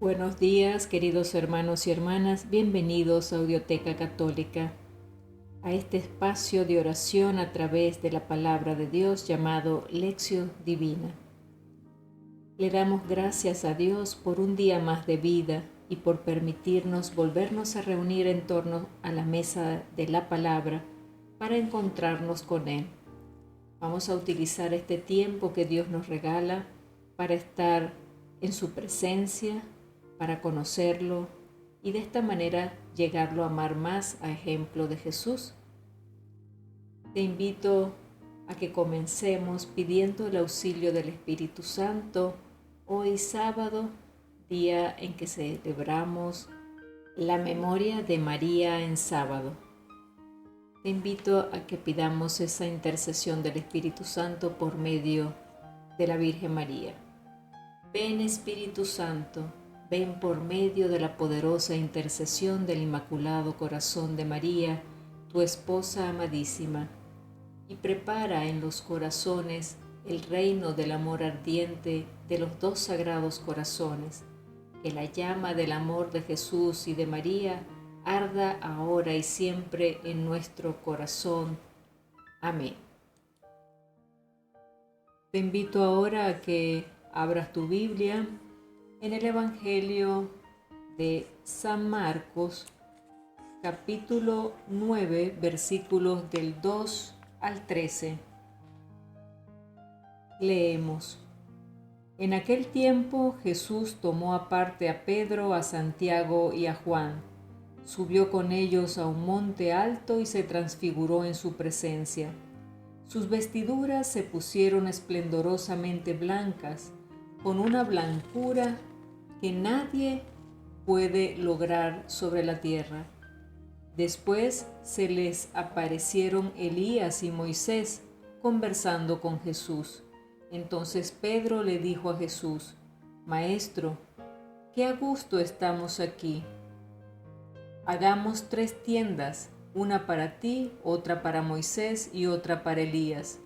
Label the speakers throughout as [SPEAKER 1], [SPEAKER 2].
[SPEAKER 1] Buenos días, queridos hermanos y hermanas, bienvenidos a Audioteca Católica, a este espacio de oración a través de la palabra de Dios llamado Lección Divina. Le damos gracias a Dios por un día más de vida y por permitirnos volvernos a reunir en torno a la mesa de la palabra para encontrarnos con Él. Vamos a utilizar este tiempo que Dios nos regala para estar en su presencia, para conocerlo y de esta manera llegarlo a amar más a ejemplo de Jesús. Te invito a que comencemos pidiendo el auxilio del Espíritu Santo hoy sábado, día en que celebramos la memoria de María en sábado. Te invito a que pidamos esa intercesión del Espíritu Santo por medio de la Virgen María. Ven Espíritu Santo, ven por medio de la poderosa intercesión del Inmaculado Corazón de María, tu esposa amadísima, y prepara en los corazones el reino del amor ardiente de los dos sagrados corazones, que la llama del amor de Jesús y de María arda ahora y siempre en nuestro corazón. Amén. Te invito ahora a que abras tu Biblia en el Evangelio de San Marcos, capítulo 9, versículos del 2 al 13. Leemos. En aquel tiempo Jesús tomó aparte a Pedro, a Santiago y a Juan. Subió con ellos a un monte alto y se transfiguró en su presencia. Sus vestiduras se pusieron esplendorosamente blancas, con una blancura que nadie puede lograr sobre la tierra. Después se les aparecieron Elías y Moisés conversando con Jesús. Entonces Pedro le dijo a Jesús: Maestro, qué a gusto estamos aquí. Hagamos 3 tiendas, una para ti, otra para Moisés y otra para Elías.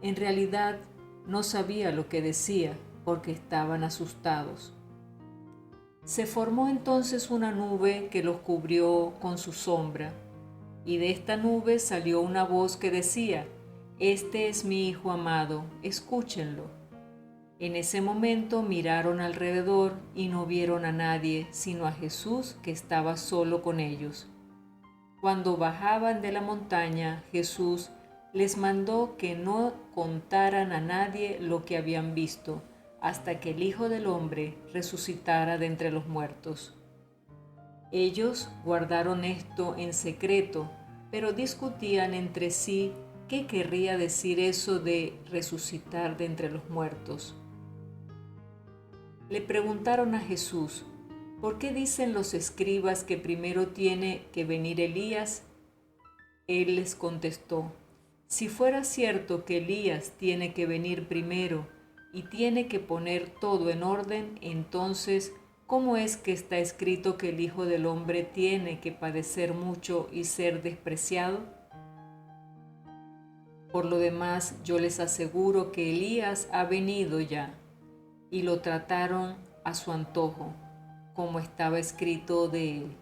[SPEAKER 1] En realidad no sabía lo que decía porque estaban asustados. Se formó entonces una nube que los cubrió con su sombra, y de esta nube salió una voz que decía: Este es mi Hijo amado, escúchenlo. En ese momento miraron alrededor y no vieron a nadie sino a Jesús, que estaba solo con ellos. Cuando bajaban de la montaña, Jesús les mandó que no contaran a nadie lo que habían visto, hasta que el Hijo del Hombre resucitara de entre los muertos. Ellos guardaron esto en secreto, pero discutían entre sí qué querría decir eso de resucitar de entre los muertos. Le preguntaron a Jesús: ¿por qué dicen los escribas que primero tiene que venir Elías? Él les contestó: si fuera cierto que Elías tiene que venir primero y tiene que poner todo en orden, entonces, ¿cómo es que está escrito que el Hijo del Hombre tiene que padecer mucho y ser despreciado? Por lo demás, yo les aseguro que Elías ha venido ya, y lo trataron a su antojo, como estaba escrito de él.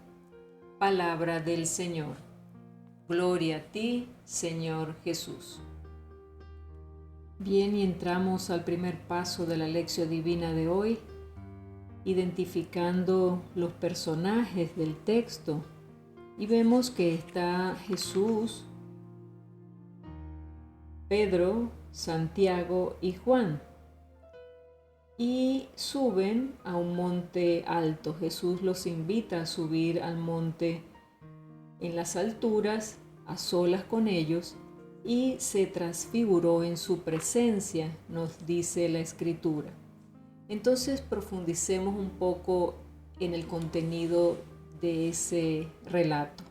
[SPEAKER 1] Palabra del Señor. Gloria a ti, Señor Jesús. Bien, y entramos al primer paso de la lección divina de hoy, identificando los personajes del texto, y vemos que está Jesús, Pedro, Santiago y Juan, y suben a un monte alto. Jesús los invita a subir al monte en las alturas, a solas con ellos, y se transfiguró en su presencia, nos dice la Escritura. Entonces profundicemos un poco en el contenido de ese relato.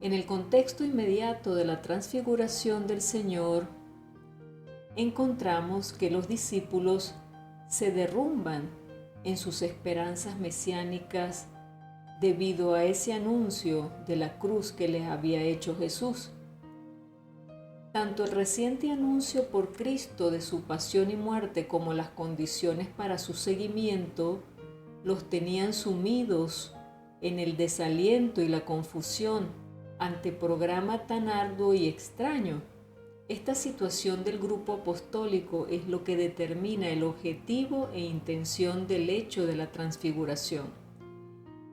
[SPEAKER 1] En el contexto inmediato de la transfiguración del Señor, encontramos que los discípulos se derrumban en sus esperanzas mesiánicas debido a ese anuncio de la cruz que les había hecho Jesús. Tanto el reciente anuncio por Cristo de su pasión y muerte como las condiciones para su seguimiento los tenían sumidos en el desaliento y la confusión ante programa tan arduo y extraño. Esta situación del grupo apostólico es lo que determina el objetivo e intención del hecho de la transfiguración.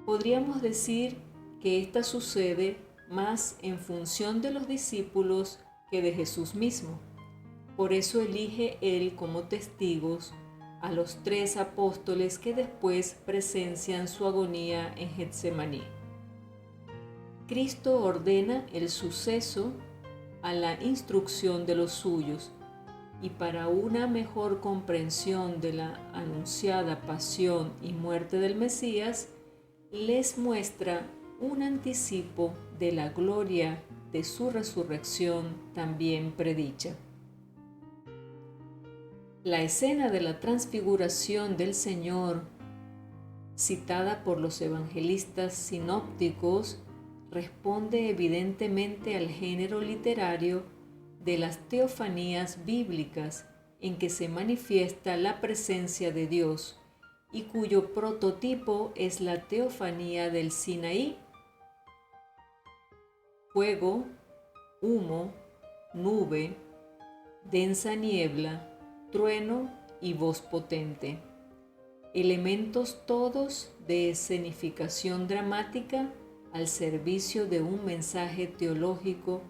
[SPEAKER 1] Podríamos decir que esta sucede más en función de los discípulos que de Jesús mismo. Por eso elige Él como testigos a los 3 apóstoles que después presencian su agonía en Getsemaní. Cristo ordena el suceso a la instrucción de los suyos, y para una mejor comprensión de la anunciada pasión y muerte del Mesías, les muestra un anticipo de la gloria de su resurrección también predicha. La escena de la transfiguración del Señor, citada por los evangelistas sinópticos, responde evidentemente al género literario de las teofanías bíblicas en que se manifiesta la presencia de Dios y cuyo prototipo es la teofanía del Sinaí: fuego, humo, nube, densa niebla, trueno y voz potente. Elementos todos de escenificación dramática al servicio de un mensaje teológico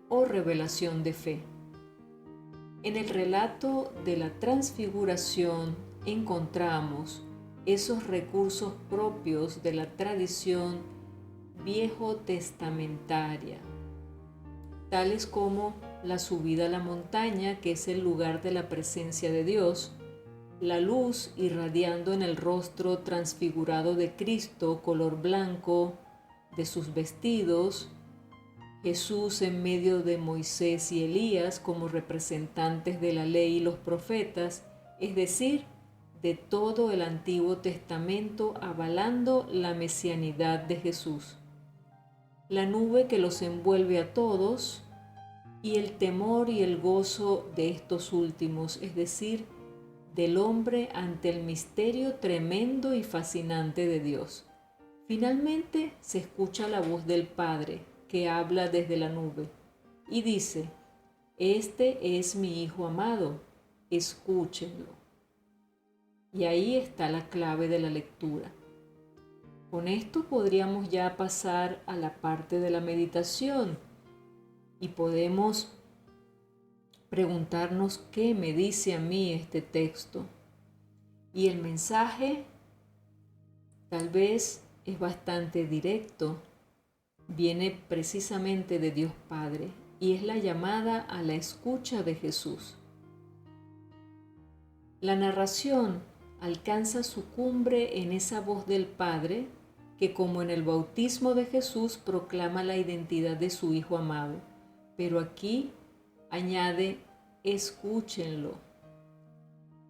[SPEAKER 1] o revelación de fe. En el relato de la transfiguración encontramos esos recursos propios de la tradición viejo testamentaria, tales como la subida a la montaña, que es el lugar de la presencia de Dios, la luz irradiando en el rostro transfigurado de Cristo, color blanco, de sus vestidos, Jesús en medio de Moisés y Elías como representantes de la ley y los profetas, es decir, de todo el Antiguo Testamento avalando la mesianidad de Jesús. La nube que los envuelve a todos y el temor y el gozo de estos últimos, es decir, del hombre ante el misterio tremendo y fascinante de Dios. Finalmente se escucha la voz del Padre que habla desde la nube y dice: «Este es mi Hijo amado, escúchenlo». Y ahí está la clave de la lectura. Con esto podríamos ya pasar a la parte de la meditación y podemos preguntarnos qué me dice a mí este texto. Y el mensaje tal vez es bastante directo, viene precisamente de Dios Padre y es la llamada a la escucha de Jesús. La narración alcanza su cumbre en esa voz del Padre que, como en el bautismo de Jesús, proclama la identidad de su Hijo amado, pero aquí añade: escúchenlo.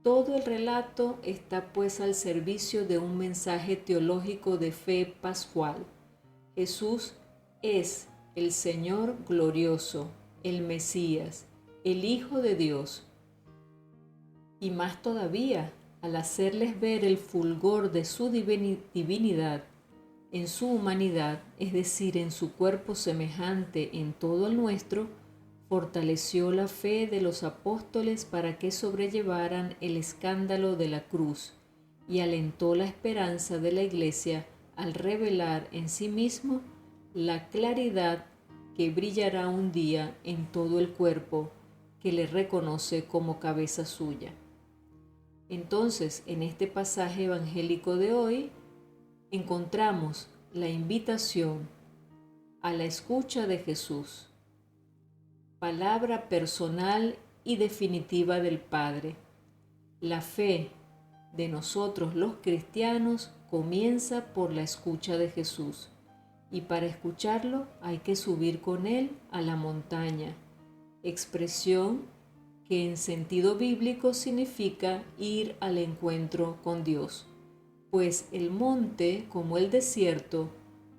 [SPEAKER 1] Todo el relato está pues al servicio de un mensaje teológico de fe pascual. Jesús es el Señor glorioso, el Mesías, el Hijo de Dios. Y más todavía, al hacerles ver el fulgor de su divinidad en su humanidad, es decir, en su cuerpo semejante en todo el nuestro, fortaleció la fe de los apóstoles para que sobrellevaran el escándalo de la cruz y alentó la esperanza de la Iglesia al revelar en sí mismo la claridad que brillará un día en todo el cuerpo que le reconoce como cabeza suya. Entonces, en este pasaje evangélico de hoy, encontramos la invitación a la escucha de Jesús, palabra personal y definitiva del Padre. La fe de nosotros los cristianos comienza por la escucha de Jesús, y para escucharlo hay que subir con Él a la montaña, expresión que en sentido bíblico significa ir al encuentro con Dios, pues el monte, como el desierto,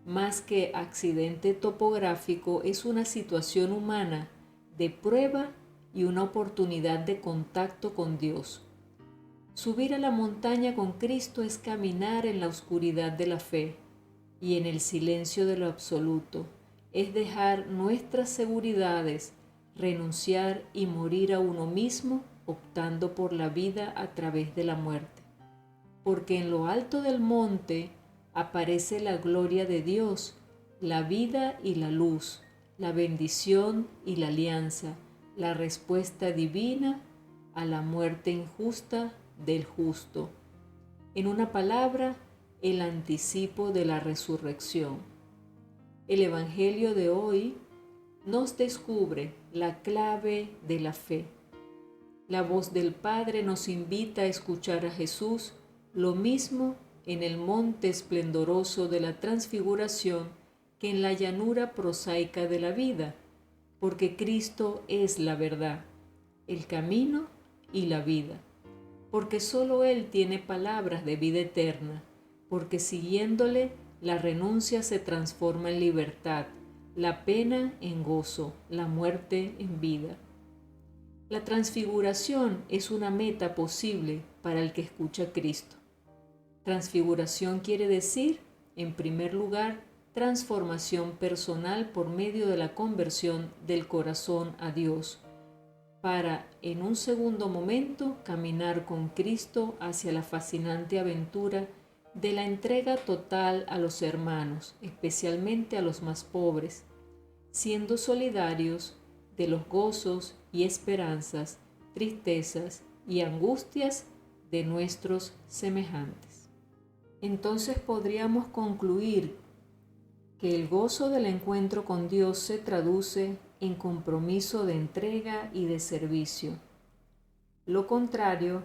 [SPEAKER 1] más que accidente topográfico, es una situación humana de prueba y una oportunidad de contacto con Dios. Subir a la montaña con Cristo es caminar en la oscuridad de la fe y en el silencio de lo absoluto, es dejar nuestras seguridades, renunciar y morir a uno mismo, optando por la vida a través de la muerte. Porque en lo alto del monte aparece la gloria de Dios, la vida y la luz, la bendición y la alianza, la respuesta divina a la muerte injusta del justo. En una palabra, el anticipo de la resurrección. El Evangelio de hoy nos descubre la clave de la fe. La voz del Padre nos invita a escuchar a Jesús, lo mismo en el monte esplendoroso de la transfiguración que en la llanura prosaica de la vida, porque Cristo es la verdad, el camino y la vida, porque solo Él tiene palabras de vida eterna, porque siguiéndole la renuncia se transforma en libertad, la pena en gozo, la muerte en vida. La transfiguración es una meta posible para el que escucha a Cristo. Transfiguración quiere decir, en primer lugar, transformación personal por medio de la conversión del corazón a Dios, para, en un segundo momento, caminar con Cristo hacia la fascinante aventura de la entrega total a los hermanos, especialmente a los más pobres, siendo solidarios de los gozos y esperanzas, tristezas y angustias de nuestros semejantes. Entonces podríamos concluir que el gozo del encuentro con Dios se traduce en compromiso de entrega y de servicio. Lo contrario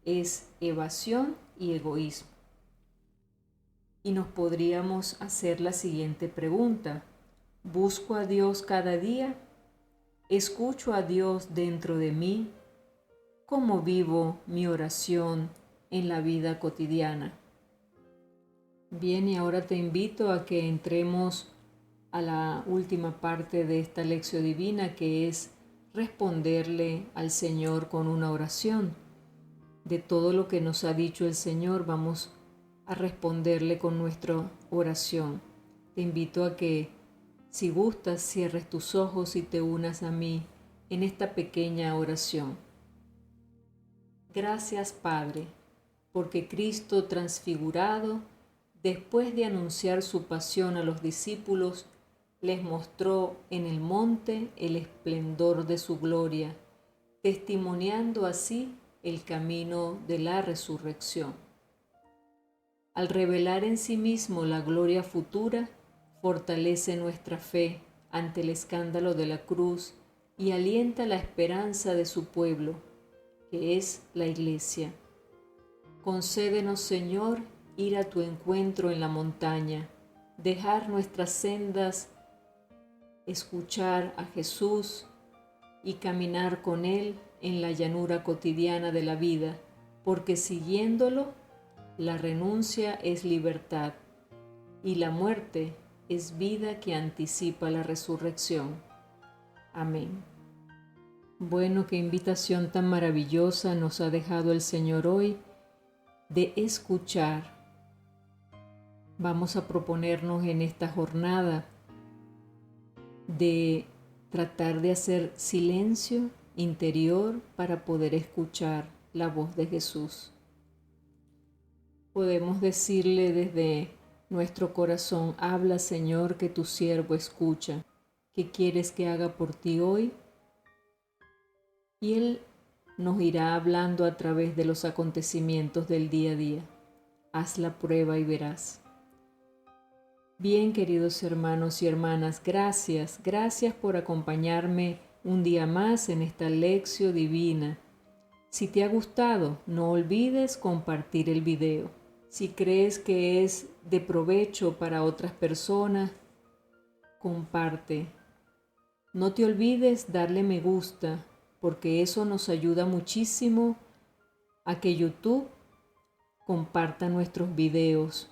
[SPEAKER 1] es evasión y egoísmo. Y nos podríamos hacer la siguiente pregunta: ¿busco a Dios cada día? ¿Escucho a Dios dentro de mí? ¿Cómo vivo mi oración en la vida cotidiana? Bien, y ahora te invito a que entremos a la última parte de esta lección divina, que es responderle al Señor con una oración. De todo lo que nos ha dicho el Señor, vamos a responderle con nuestra oración. Te invito a que, si gustas, cierres tus ojos y te unas a mí en esta pequeña oración. Gracias, Padre, porque Cristo transfigurado, después de anunciar su pasión a los discípulos, les mostró en el monte el esplendor de su gloria, testimoniando así el camino de la resurrección. Al revelar en sí mismo la gloria futura, fortalece nuestra fe ante el escándalo de la cruz y alienta la esperanza de su pueblo, que es la Iglesia. Concédenos, Señor, ir a tu encuentro en la montaña, dejar nuestras sendas, escuchar a Jesús y caminar con Él en la llanura cotidiana de la vida, porque siguiéndolo, la renuncia es libertad y la muerte es vida que anticipa la resurrección. Amén. Bueno, qué invitación tan maravillosa nos ha dejado el Señor hoy de escuchar. Vamos a proponernos en esta jornada de tratar de hacer silencio interior para poder escuchar la voz de Jesús. Podemos decirle desde nuestro corazón: habla, Señor, que tu siervo escucha. ¿Qué quieres que haga por ti hoy? Y Él nos irá hablando a través de los acontecimientos del día a día. Haz la prueba y verás. Bien, queridos hermanos y hermanas, gracias por acompañarme un día más en esta lección divina. Si te ha gustado, no olvides compartir el video. Si crees que es de provecho para otras personas, comparte. No te olvides darle me gusta, porque eso nos ayuda muchísimo a que YouTube comparta nuestros videos.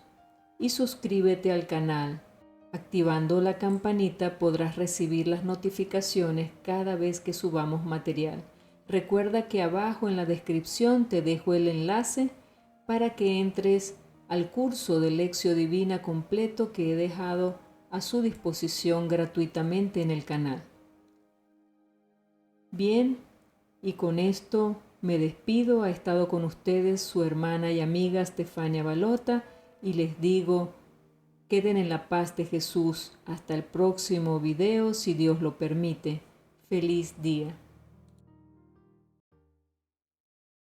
[SPEAKER 1] Y suscríbete al canal. Activando la campanita podrás recibir las notificaciones cada vez que subamos material. Recuerda que abajo en la descripción te dejo el enlace para que entres al curso de Lección Divina completo que he dejado a su disposición gratuitamente en el canal. Bien, y con esto me despido. Ha estado con ustedes su hermana y amiga Stefania Balota y les digo, queden en la paz de Jesús. Hasta el próximo video, si Dios lo permite. Feliz día.